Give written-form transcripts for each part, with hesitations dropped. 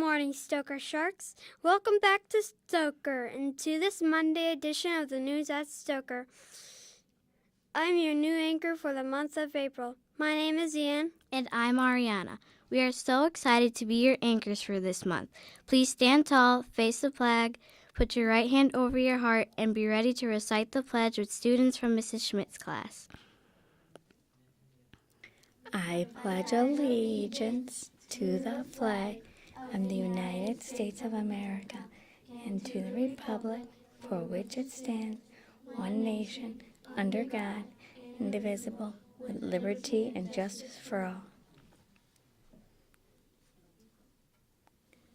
morning, Stoker Sharks. Welcome back to Stoker and to this Monday edition of the News at Stoker. I'm your new anchor for the month of April. My name is Ian. And I'm Ariana. We are so excited to be your anchors for this month. Please stand tall, face the flag, put your right hand over your heart, and be ready to recite the pledge with students from Mrs. Schmidt's class. I pledge allegiance to the flag of the United States of America and to the republic for which it stands, one nation, under God, indivisible, with liberty and justice for all.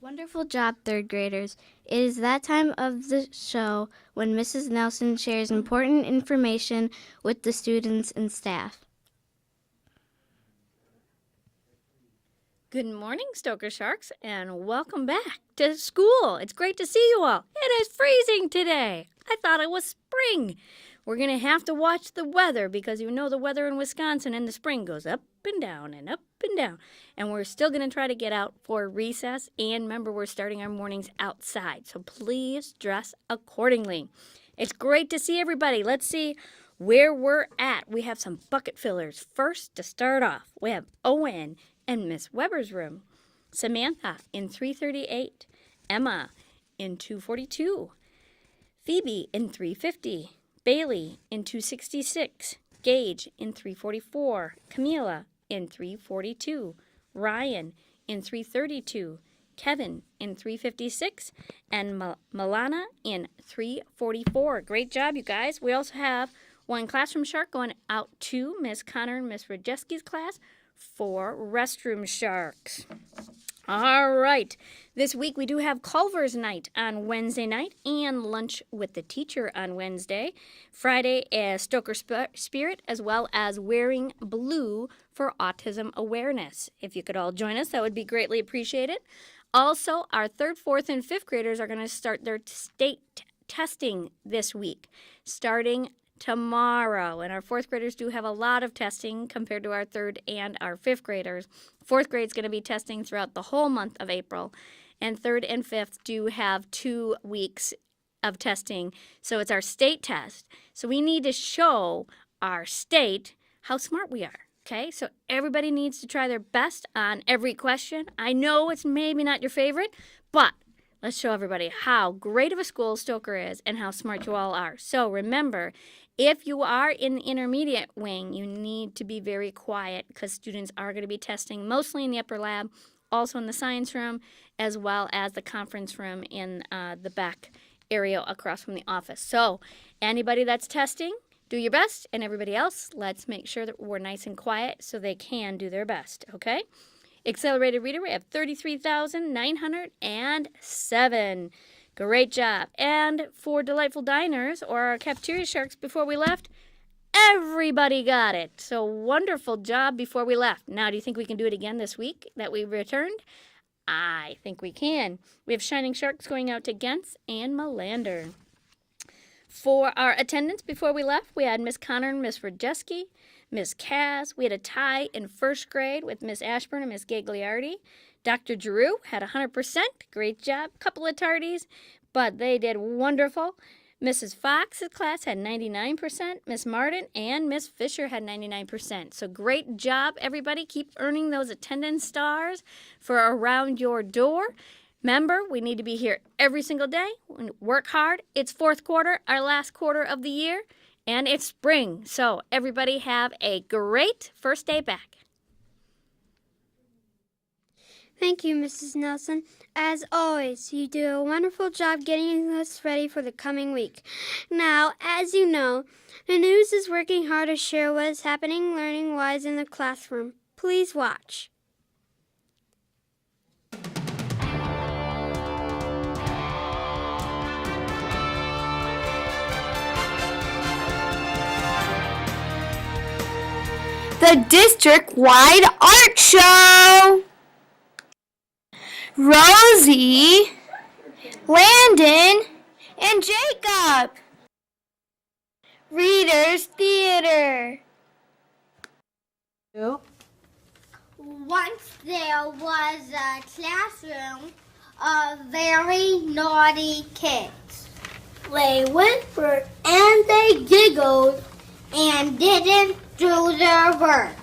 Wonderful job, third graders. It is that time of the show when Mrs. Nelson shares important information with the students and staff. Good morning, Stoker Sharks, and welcome back to school. It's great to see you all. It is freezing today. I thought it was spring. We're going to have to watch the weather because you know the weather in Wisconsin in the spring goes up and down and up and down. And we're still going to try to get out for recess. And remember, we're starting our mornings outside, so please dress accordingly. It's great to see everybody. Let's see where we're at. We have some bucket fillers. First, to start off, we have Owen and Miss Weber's room. Samantha in 338. Emma in 242. Phoebe in 350. Bailey in 266. Gage in 344. Camila in 342. Ryan in 332. Kevin in 356. And Milana in 344. Great job, you guys. We also have one classroom shark going out to Miss Connor and Miss Rajeski's class for restroom sharks. All right. This week we do have Culver's night on Wednesday night and lunch with the teacher on Wednesday. Friday is Stoker Spirit as well as Wearing Blue for Autism Awareness. If you could all join us, that would be greatly appreciated. Also, our 3rd, 4th, and 5th graders are going to start their state testing this week, starting tomorrow. And our 4th graders do have a lot of testing compared to our 3rd and our 5th graders. 4th grade is going to be testing throughout the whole month of April. And 3rd and 5th do have 2 weeks of testing. So it's our state test. So we need to show our state how smart we are. Okay, so everybody needs to try their best on every question. I know it's maybe not your favorite, but let's show everybody how great of a school Stoker is and how smart you all are. So remember, if you are in the intermediate wing, you need to be very quiet because students are going to be testing mostly in the upper lab, also in the science room, as well as the conference room in the back area across from the office. So anybody that's testing, do your best, and everybody else, let's make sure that we're nice and quiet so they can do their best, okay? Accelerated Reader, we have 33,907. Great job. And for Delightful Diners, or our cafeteria sharks before we left, everybody got it. So wonderful job before we left. Now, do you think we can do it again this week that we returned? I think we can. We have Shining Sharks going out to Gens and Melander. For our attendance before we left, we had Miss Connor and Miss Rajeski, Miss Kaz. We had a tie in 1st grade with Miss Ashburn and Miss Gagliardi. Dr. Giroux had 100%. Great job. Couple of tardies, but they did wonderful. Mrs. Fox's class had 99%. Miss Martin and Miss Fisher had 99%. So great job, everybody. Keep earning those attendance stars for Around Your Door. Remember, we need to be here every single day. Work hard. It's 4th quarter, our last quarter of the year, and it's spring. So everybody have a great first day back. Thank you, Mrs. Nelson. As always, you do a wonderful job getting us ready for the coming week. Now, as you know, the news is working hard to share what is happening learning-wise in the classroom. Please watch. The district-wide art show. Rosie, Landon, and Jacob. Readers Theater. Once there was a classroom of very naughty kids. They whispered and they giggled and didn't do their work.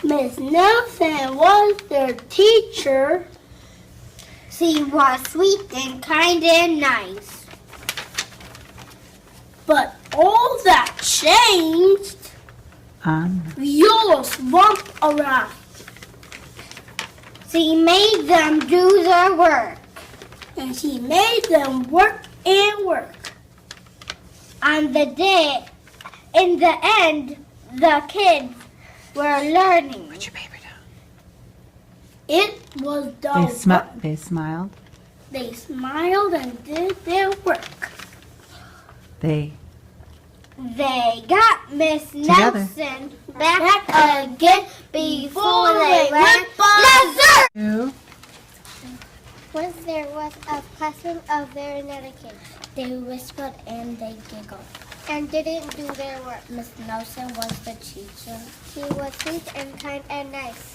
Miss Nelson was their teacher. She was sweet and kind and nice. But all that changed. Viola swamped around. She made them do their work. And she made them work and work. On the day, in the end, the kids were learning. Put your paper down. It was done. They smiled. They smiled and did their work. They got Miss Together. Nelson back again before they went berserk. two. Once there was a classroom of very naughty kids. They whispered and they giggled. And didn't do their work. Miss Nelson was the teacher. She was sweet and kind and nice.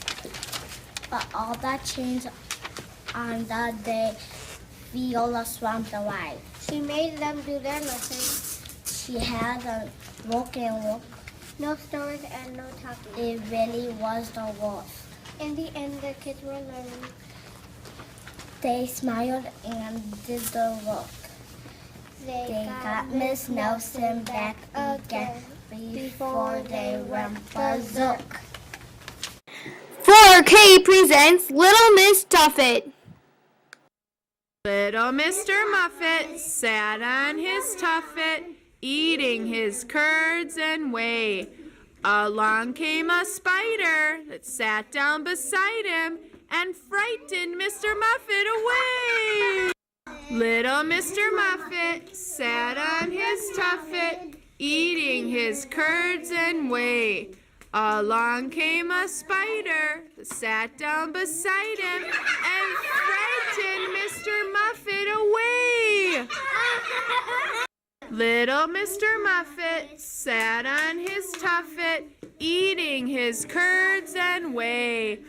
But all that changed on the day Viola swamped alive. She made them do their lessons. She had them walk and walk. No stories and no talking. It really was the wolf. In the end, the kids were learning. They smiled and did the work. They got Miss Nelson back again before they went berserk. 4K presents Little Miss Tuffet. Little Mr. Muffet sat on his tuffet, eating his curds and whey. Along came a spider that sat down beside him and frightened Mr. Muffet away. Little Mr. Muffet sat on his tuffet, eating his curds and whey. Along came a spider that sat down beside him and frightened Mr. Muffet away. Little Mr. Muffet sat on his tuffet, eating his curds and whey.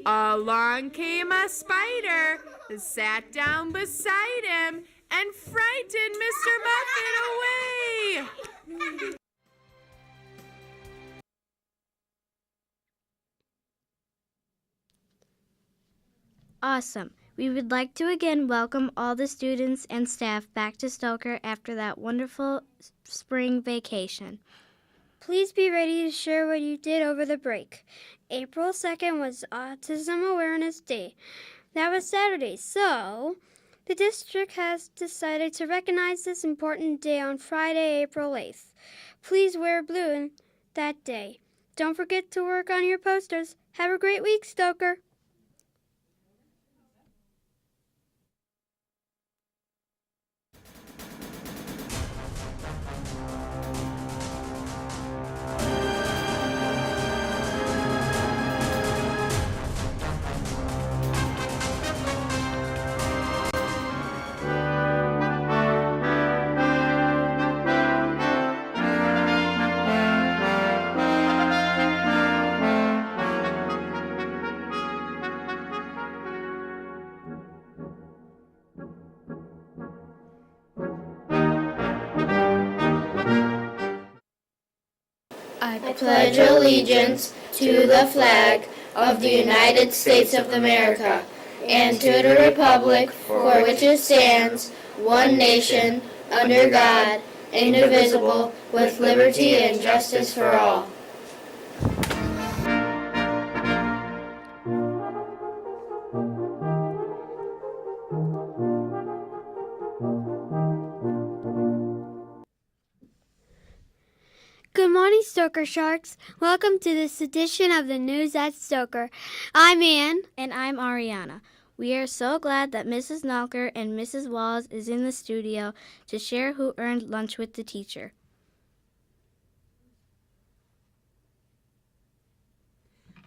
Along came a spider that sat down beside him and frightened Mr. Muffet away. Awesome. We would like to again welcome all the students and staff back to Stoker after that wonderful spring vacation. Please be ready to share what you did over the break. April 2nd was Autism Awareness Day. That was Saturday, so the district has decided to recognize this important day on Friday, April 8th. Please wear blue that day. Don't forget to work on your posters. Have a great week, Stoker. I pledge allegiance to the flag of the United States of America and to the republic for which it stands, one nation, under God, indivisible, with liberty and justice for all. Good morning, Stoker Sharks. Welcome to this edition of the News at Stoker. I'm Ann. And I'm Ariana. We are so glad that Mrs. Nalker and Mrs. Walls is in the studio to share who earned lunch with the teacher.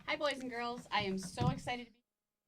Hi, boys and girls. I am so excited to be here.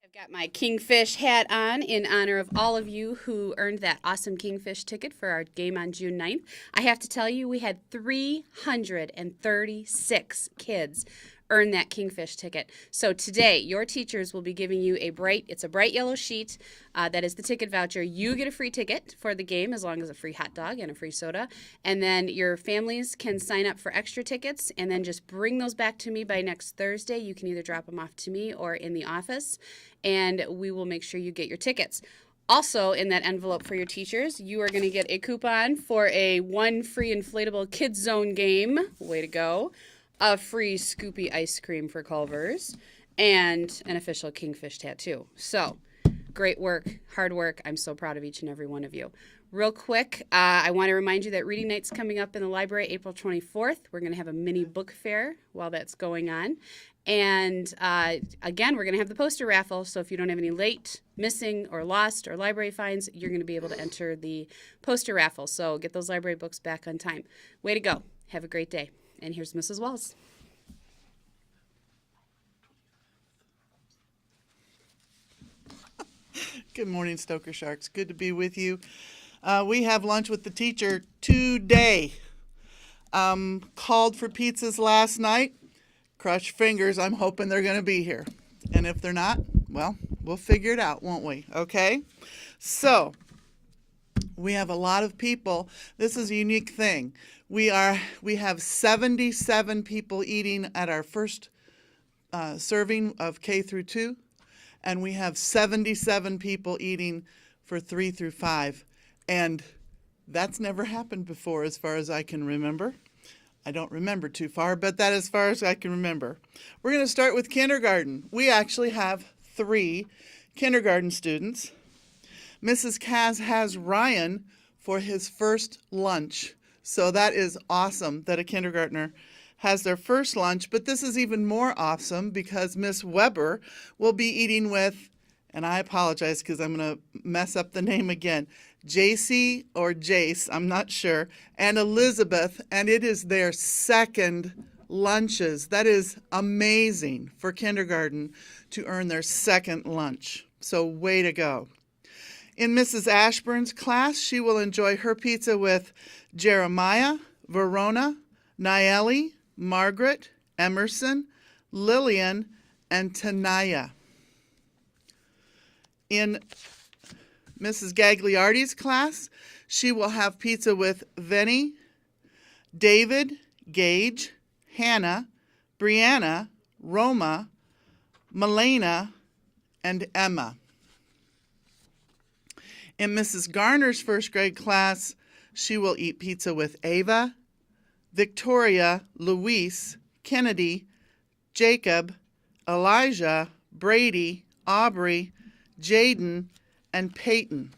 I've got my Kingfish hat on in honor of all of you who earned that awesome Kingfish ticket for our game on June 9th. I have to tell you, we had 336 kids earn that Kingfish ticket. So today, your teachers will be giving you a bright yellow sheet that is the ticket voucher. You get a free ticket for the game as long as a free hot dog and a free soda. And then your families can sign up for extra tickets and then just bring those back to me by next Thursday. You can either drop them off to me or in the office, and we will make sure you get your tickets. Also, in that envelope for your teachers, you are going to get a coupon for a 1 free inflatable Kids Zone game. Way to go. A free Scoopy ice cream for Culver's, and an official Kingfish tattoo. So, great work, hard work. I'm so proud of each and every one of you. Real quick, I want to remind you that Reading Night's coming up in the library April 24th. We're going to have a mini book fair while that's going on. And again, we're going to have the poster raffle. So if you don't have any late, missing, or lost, or library finds, you're going to be able to enter the poster raffle. So get those library books back on time. Way to go. Have a great day. And here's Mrs. Walls. Good morning, Stoker Sharks. Good to be with you. We have lunch with the teacher today. Called for pizzas last night. Cross your fingers. I'm hoping they're going to be here. And if they're not, well, we'll figure it out, won't we? Okay? So, we have a lot of people. This is a unique thing. We have 77 people eating at our first serving of K through 2, and we have 77 people eating for 3 through 5. And that's never happened before as far as I can remember. I don't remember too far, but that as far as I can remember. We're going to start with kindergarten. We actually have 3 kindergarten students. Mrs. Kaz has Ryan for his first lunch. So that is awesome that a kindergartner has their first lunch. But this is even more awesome because Miss Weber will be eating with, and I apologize because I'm going to mess up the name again, JC or Jace, I'm not sure, and Elizabeth, and it is their second lunches. That is amazing for kindergarten to earn their second lunch. So way to go. In Mrs. Ashburn's class, she will enjoy her pizza with Jeremiah, Verona, Nieli, Margaret, Emerson, Lillian, and Tanaya. In Mrs. Gagliardi's class, she will have pizza with Vinny, David, Gage, Hannah, Brianna, Roma, Melena, and Emma. In Mrs. Garner's first grade class, she will eat pizza with Ava, Victoria, Luis, Kennedy, Jacob, Elijah, Brady, Aubrey, Jaden, and Peyton.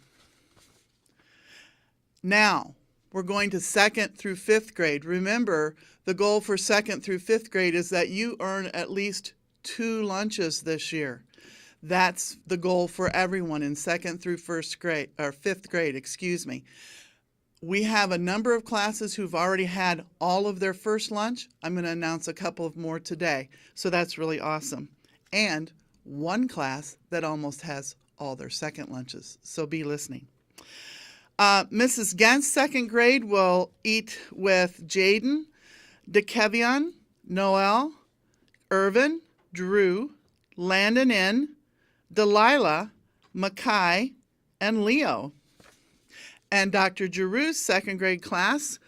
Now, we're going to 2nd through 5th grade. Remember, the goal for 2nd through 5th grade is that you earn at least 2 lunches this year. That's the goal for everyone in 2nd through 5th grade, We have a number of classes who've already had all of their first lunch. I'm going to announce a couple of more today. So that's really awesome. And one class that almost has all their second lunches. So be listening. Mrs. Gent's 2nd grade will eat with Jaden, DeKevion, Noel, Irvin, Drew, Landon N., Delilah, Mackay, and Leo. And Dr. Giroux's 2nd grade class,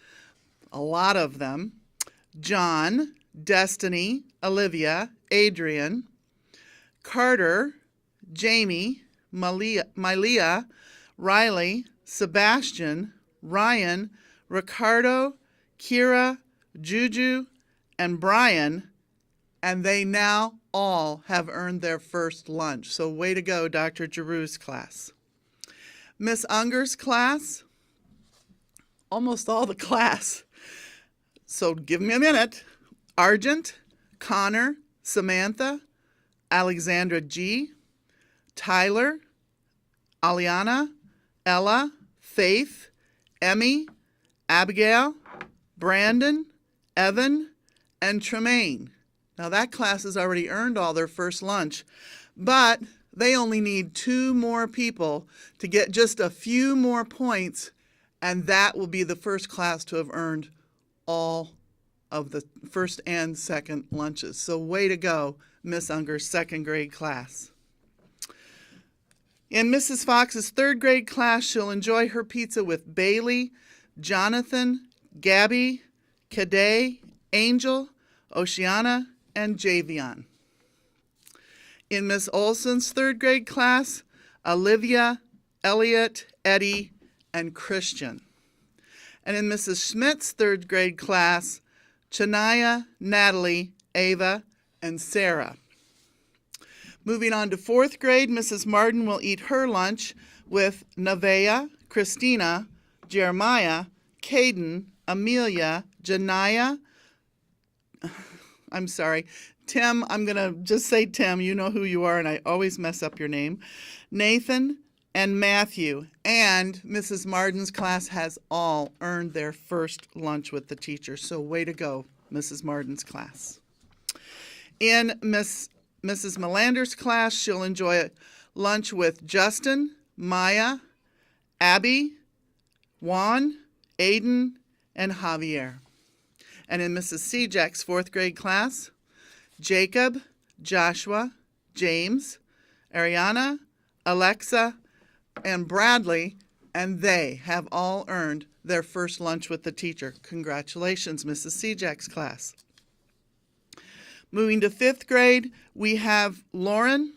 a lot of them, John, Destiny, Olivia, Adrian, Carter, Jamie, Mylea, Riley, Sebastian, Ryan, Ricardo, Kira, Juju, and Brian, and they now all have earned their first lunch. So way to go, Dr. Giroux's class. Miss Unger's class, almost all the class. So give me a minute. Argent, Connor, Samantha, Alexandra G., Tyler, Aliana, Ella, Faith, Emmy, Abigail, Brandon, Evan, and Tremaine. Now that class has already earned all their first lunch, but they only need 2 more people to get just a few more points, and that will be the first class to have earned all of the first and second lunches. So way to go, Miss Unger's second grade class. In Mrs. Fox's third grade class, she'll enjoy her pizza with Bailey, Jonathan, Gabby, Cadet, Angel, Oceana, and Javion. In Miss Olson's third grade class, Olivia, Elliot, Eddie, and Christian. And in Mrs. Schmidt's third grade class, Chania, Natalie, Ava, and Sarah. Moving on to fourth grade, Mrs. Martin will eat her lunch with Nevaeh, Christina, Jeremiah, Caden, Amelia, Janiyah, Tim, I'm going to just say Tim, you know who you are, and I always mess up your name, Nathan, and Matthew. And Mrs. Martin's class has all earned their first lunch with the teacher, so way to go, Mrs. Martin's class. In Mrs. Melander's class, she'll enjoy lunch with Justin, Maya, Abby, Juan, Aiden, and Javier. And in Mrs. Sejack's fourth grade class, Jacob, Joshua, James, Ariana, Alexa, and Bradley, and they have all earned their first lunch with the teacher. Congratulations, Mrs. Sejack's class. Moving to fifth grade, we have Lauren,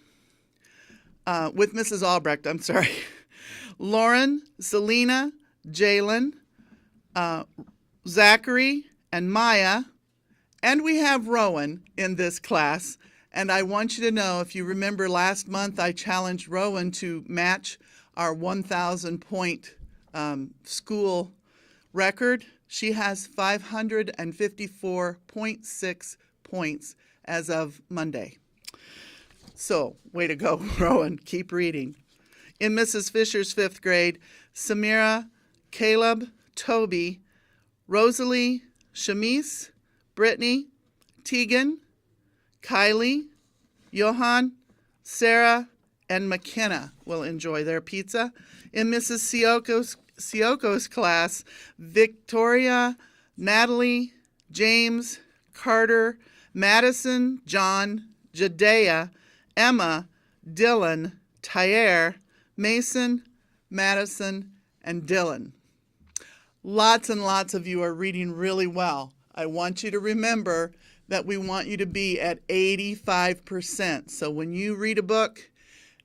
with Mrs. Albrecht, Lauren, Selena, Jalen, Zachary, and Maya, and we have Rowan in this class. And I want you to know, if you remember last month, I challenged Rowan to match our 1,000 point school record. She has 554.6 points as of Monday. So, way to go, Rowan. Keep reading. In Mrs. Fisher's fifth grade, Samira, Caleb, Toby, Rosalie, Shamise, Brittany, Tegan, Kylie, Johan, Sarah, and McKenna will enjoy their pizza. In Mrs. Sioko's class, Victoria, Natalie, James, Carter, Madison, John, Jadea, Emma, Dylan, Tyer, Mason, Madison, and Dylan. Lots and lots of you are reading really well. I want you to remember that we want you to be at 85%. So when you read a book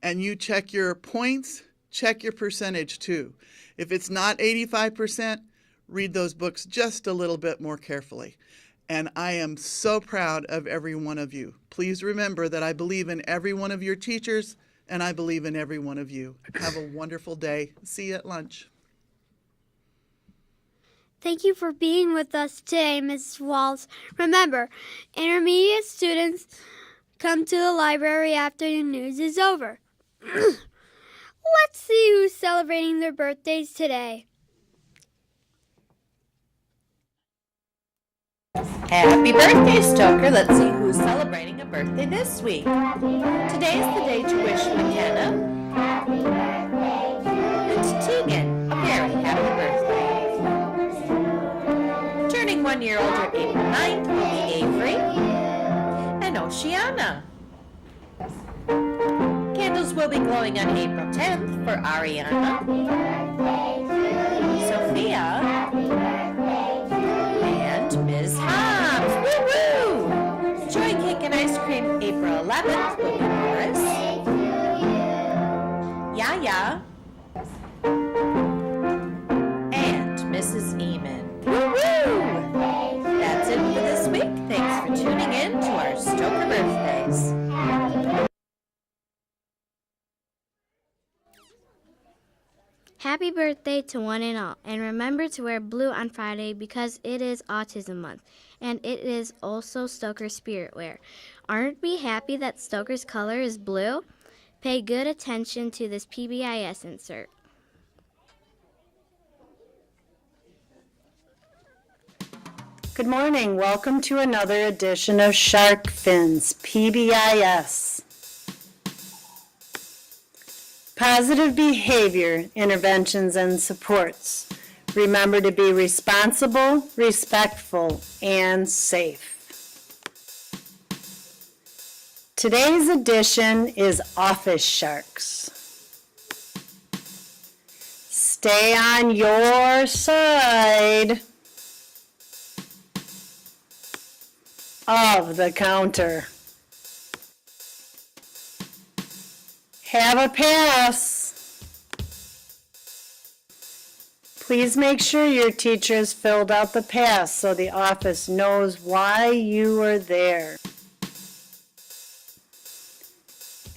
and you check your points, check your percentage too. If it's not 85%, read those books just a little bit more carefully. And I am so proud of every one of you. Please remember that I believe in every one of your teachers, and I believe in every one of you. Have a wonderful day. See you at lunch. Thank you for being with us today, Mrs. Walls. Remember, intermediate students come to the library after the news is over. Let's see who's celebrating their birthdays today. Happy birthday, Stoker. Let's see who's celebrating a birthday this week. Today is the day to wish McKenna and Tegan a very happy birthday. Turning 1 year older April 9th will be Avery and Oceana. Candles will be glowing on April 10th for Ariana, Sophia, and Ms. Hobbs. Woo-woo! Joy Cake and Ice Cream April 11th will be Morris, Yaya, and Mrs. Eamon. Woo-woo! That's it for this week. Thanks for tuning in to our Stoker birthdays. Happy birthday to one and all, and remember to wear blue on Friday because it is Autism Month, and it is also Stoker Spirit Wear. Aren't we happy that Stoker's color is blue? Pay good attention to this PBIS insert. Good morning. Welcome to another edition of Shark Fins, PBIS. Positive behavior interventions and supports. Remember to be responsible, respectful, and safe. Today's edition is Office Sharks. Stay on your side of the counter. Have a pass. Please make sure your teacher has filled out the pass so the office knows why you are there.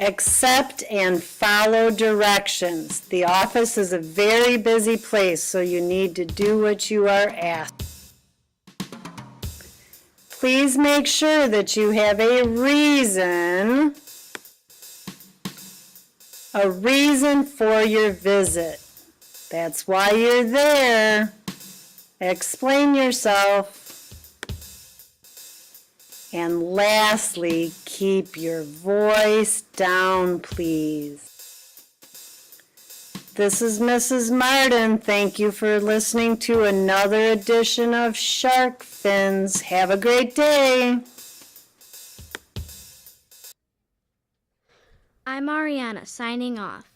Accept and follow directions. The office is a very busy place, so you need to do what you are asked. Please make sure that you have a reason for your visit. That's why you're there. Explain yourself. And lastly, keep your voice down, please. This is Mrs. Martin. Thank you for listening to another edition of Shark Fins. Have a great day. I'm Ariana, signing off.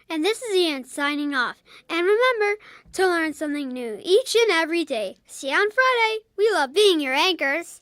And this is Ian signing off. And remember to learn something new each and every day. See you on Friday. We love being your anchors.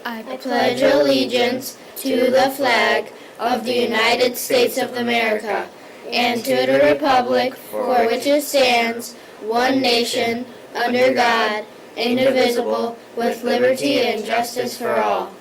I pledge allegiance to the flag of the United States of America and to the republic for which it stands, one nation, under God, indivisible, with liberty and justice for all.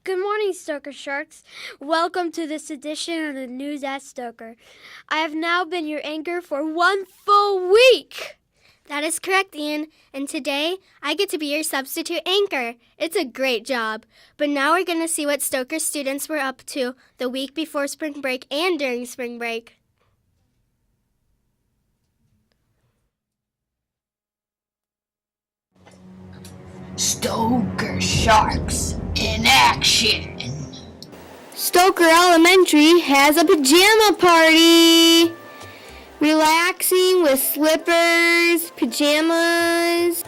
Good morning, Stoker Sharks. Welcome to this edition of the News at Stoker. I have now been your anchor for 1 full week. That is correct, Ian. And today, I get to be your substitute anchor. It's a great job. But now we're going to see what Stoker students were up to the week before spring break and during spring break. Stoker Sharks in action. Stoker Elementary has a pajama party. Relaxing with slippers, pajamas.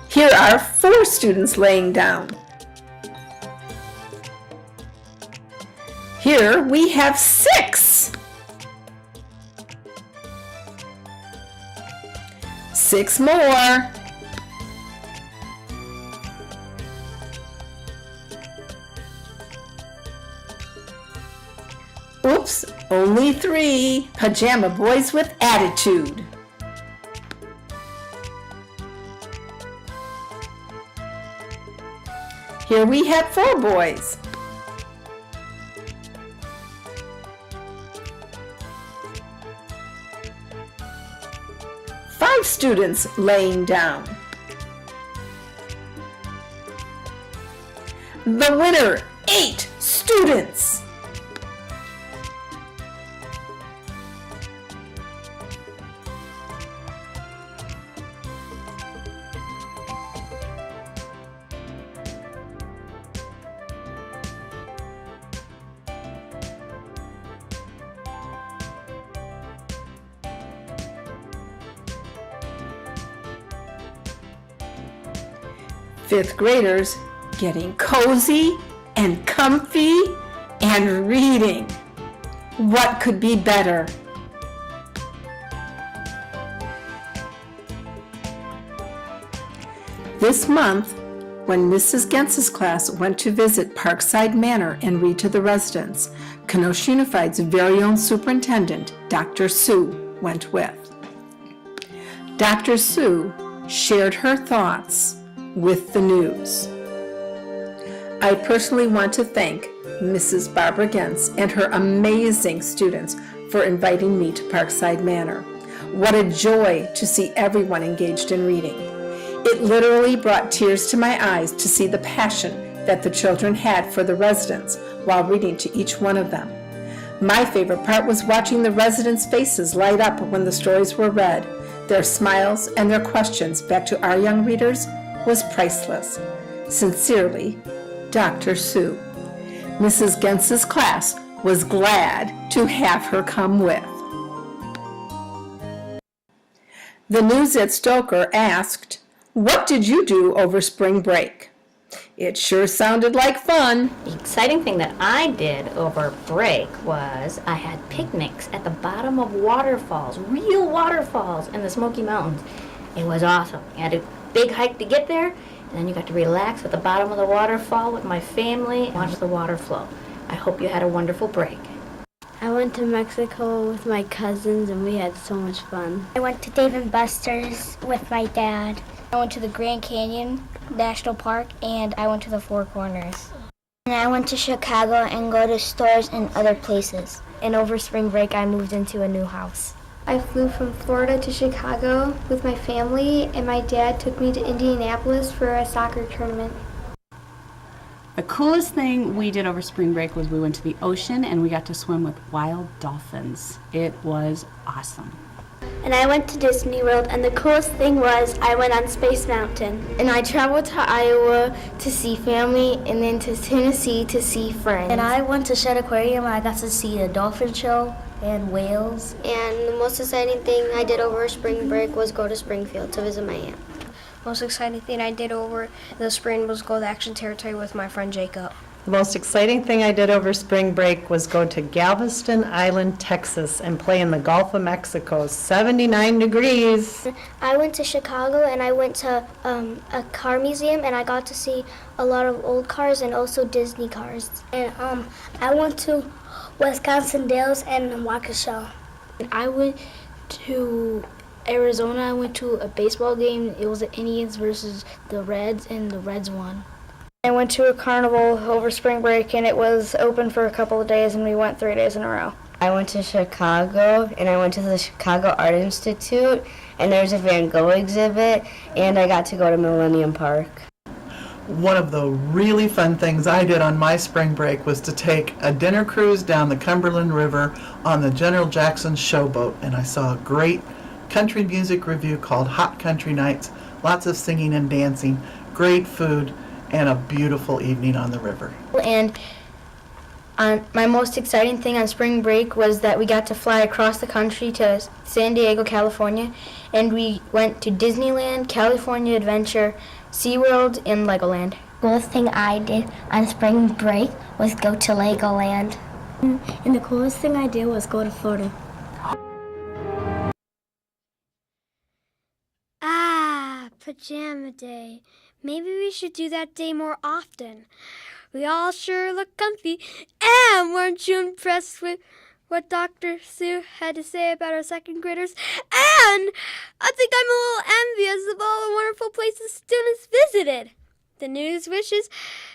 Here are 4 students laying down. Here we have 6. 6 more. Oops, only 3. Pajama boys with attitude. Here we have 4 boys. Students laying down. The winner, 8 students. Fifth graders getting cozy and comfy and reading. What could be better? This month, when Mrs. Gentz's class went to visit Parkside Manor and read to the residents, Kenosha Unified's very own superintendent, Dr. Sue, went with. Dr. Sue shared her thoughts with the news. I personally want to thank Mrs. Barbara Gentz and her amazing students for inviting me to Parkside Manor. What a joy to see everyone engaged in reading. It literally brought tears to my eyes to see the passion that the children had for the residents while reading to each one of them. My favorite part was watching the residents' faces light up when the stories were read. Their smiles and their questions back to our young readers was priceless. Sincerely, Dr. Sue. Mrs. Gentz's class was glad to have her come with. The News at Stoker asked, "What did you do over spring break?" It sure sounded like fun. The exciting thing that I did over break was I had picnics at the bottom of waterfalls, real waterfalls in the Smoky Mountains. It was awesome. You had a big hike to get there, and then you got to relax at the bottom of the waterfall with my family and watch the water flow. I hope you had a wonderful break. I went to Mexico with my cousins and we had so much fun. I went to Dave & Buster's with my dad. I went to the Grand Canyon National Park, and I went to the Four Corners. And I went to Chicago and go to stores and other places. And over spring break, I moved into a new house. I flew from Florida to Chicago with my family, and my dad took me to Indianapolis for a soccer tournament. The coolest thing we did over spring break was we went to the ocean and we got to swim with wild dolphins. It was awesome. And I went to Disney World, and the coolest thing was I went on Space Mountain. And I traveled to Iowa to see family, and then to Tennessee to see friends. And I went to Shedd Aquarium and I got to see a dolphin show and whales. And the most exciting thing I did over spring break was go to Springfield to visit my aunt. Most exciting thing I did over the spring was go to Action Territory with my friend Jacob. The most exciting thing I did over spring break was go to Galveston Island, Texas, and play in the Gulf of Mexico, 79 degrees. I went to Chicago, and I went to a car museum, and I got to see a lot of old cars and also Disney cars. And I went to Wisconsin Dells and Waukesha. I went to Arizona. I went to a baseball game. It was the Indians versus the Reds, and the Reds won. I went to a carnival over spring break, and it was open for a couple of days, and we went 3 days in a row. I went to Chicago, and I went to the Chicago Art Institute, and there's a Van Gogh exhibit, and I got to go to Millennium Park. One of the really fun things I did on my spring break was to take a dinner cruise down the Cumberland River on the General Jackson Showboat, and I saw a great country music review called Hot Country Nights, lots of singing and dancing, great food, and a beautiful evening on the river. And my most exciting thing on spring break was that we got to fly across the country to San Diego, California, and we went to Disneyland, California Adventure, SeaWorld, and Legoland. The coolest thing I did on spring break was go to Legoland. And the coolest thing I did was go to Florida. Ah, pajama day. Maybe we should do that day more often. We all sure look comfy. And weren't you impressed with what Dr. Sue had to say about our second graders? And I think I'm a little envious of all the wonderful places students visited. The news wishes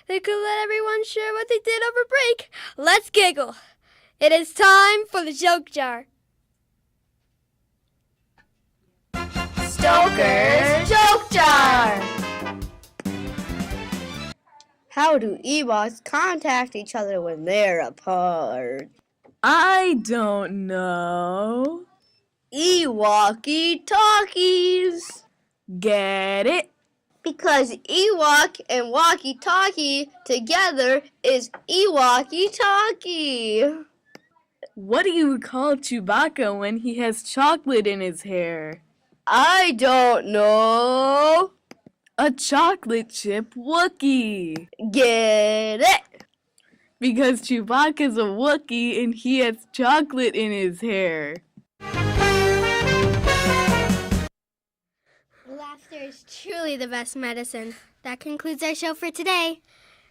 they could let everyone share what they did over break. Let's giggle. It is time for the joke jar. Stoker's Joke Jar! How do Ewoks contact each other when they're apart? I don't know. Ewalkie-talkies. Get it? Because Ewok and walkie-talkie together is Ewalkie-talkie. What do you call Chewbacca when he has chocolate in his hair? I don't know. A chocolate chip Wookiee. Get it? Because Chewbacca's a Wookiee and he has chocolate in his hair. Laughter is truly the best medicine. That concludes our show for today.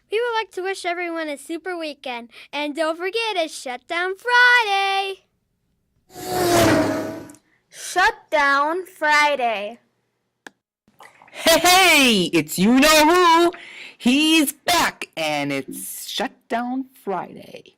We would like to wish everyone a super weekend. And don't forget, it's Shutdown Friday. Shutdown Friday. Hey, it's you-know-who. He's back, and it's Shutdown Friday.